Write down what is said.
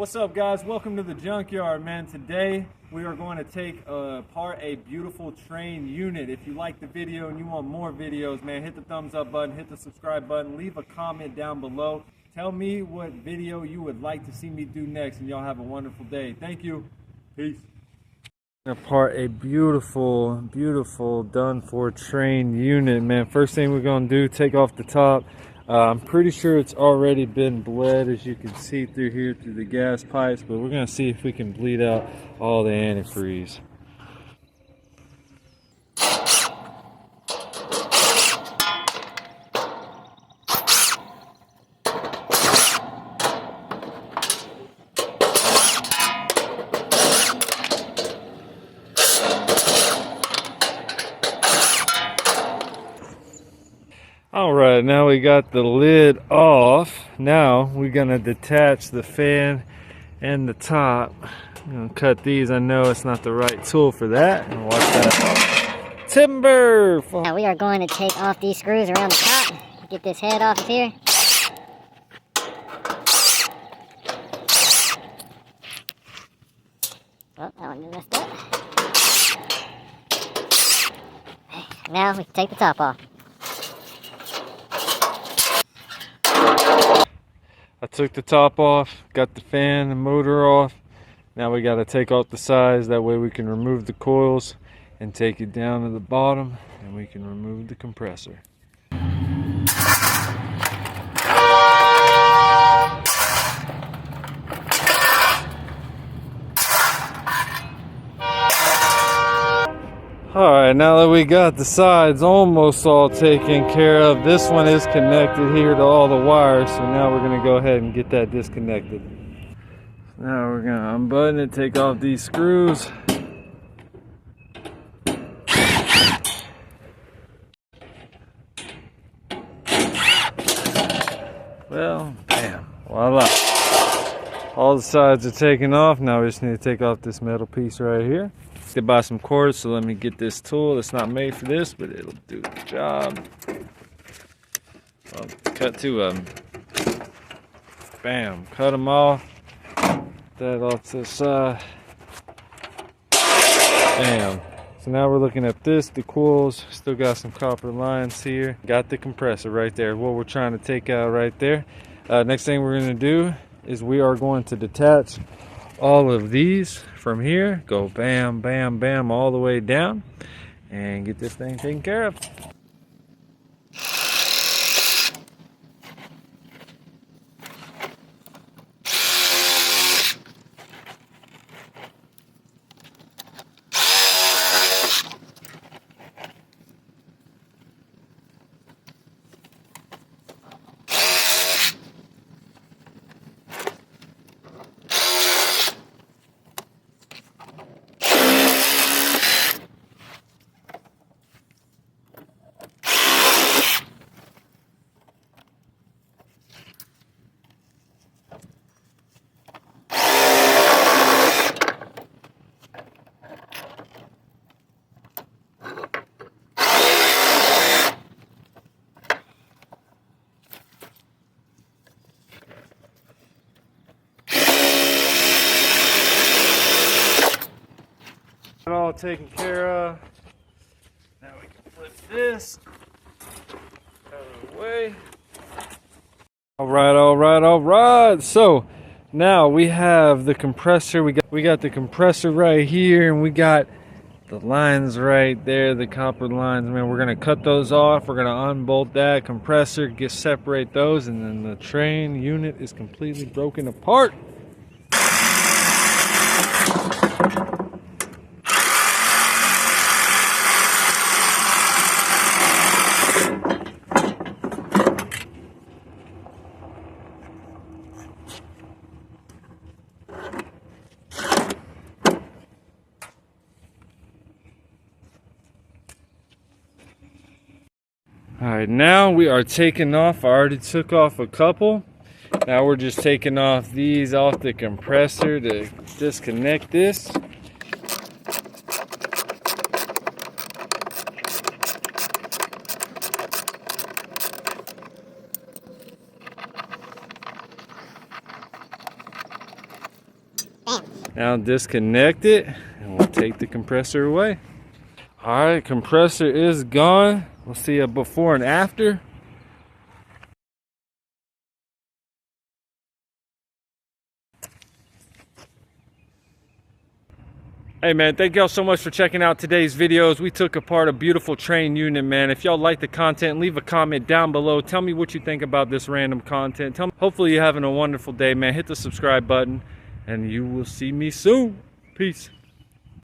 What's up, guys? Welcome to the junkyard, man. Today we are going to take apart a beautiful Trane unit. If you like the video and you want more videos, man, hit the thumbs up button, hit the subscribe button, leave a comment down below. Tell me what video you would like to see me do next, and y'all have a wonderful day. Thank you. Peace. Apart a beautiful done for Trane unit, man. First thing we're gonna do, take off the top. I'm pretty sure it's already been bled, as you can see through here through the gas pipes, but we're gonna see if we can bleed out all the antifreeze. Alright, now we got the lid off. Now we're gonna detach the fan and the top. I'm gonna cut these. I know it's not the right tool for that. And watch that. Timber! Now we are going to take off these screws around the top. Get this head off of here. Oh, that one just messed up. Now we can take the top off. I took the top off, got the fan and motor off. Now we got to take off the sides. That way we can remove the coils and take it down to the bottom, and we can remove the compressor. Alright, now that we got the sides almost all taken care of, this one is connected here to all the wires, so now we're going to go ahead and get that disconnected. Now we're going to unbutton it, take off these screws. Well, bam, voila. All the sides are taken off. Now we just need to take off this metal piece right here. To buy some cords, so let me get this tool. It's not made for this, but it'll do the job. I'll cut two of them. Bam, cut them off. That off to the side. Bam. So now we're looking at this, the coils. Still got some copper lines here. Got the compressor right there, what we're trying to take out right there. Next thing we're going to do is we are going to detach all of these from here, go bam, bam, bam, all the way down, and get this thing taken care of. All taken care of. Now we can flip this out of the way. Alright. So now we have the compressor. We got the compressor right here, and we got the lines right there, the copper lines. Man, we're gonna cut those off. We're gonna unbolt that compressor, separate those, and then the Trane unit is completely broken apart. Alright, now we are taking off. I already took off a couple. Now we're just taking off these off the compressor to disconnect this. Now disconnect it, and we'll take the compressor away. All right, compressor is gone. We'll see a before and after. Hey man, thank y'all so much for checking out today's videos. We took apart a beautiful Trane unit, man. If y'all like the content, leave a comment down below. Tell me what you think about this random content. Hopefully you're having a wonderful day, man. Hit the subscribe button, and you will see me soon. Peace.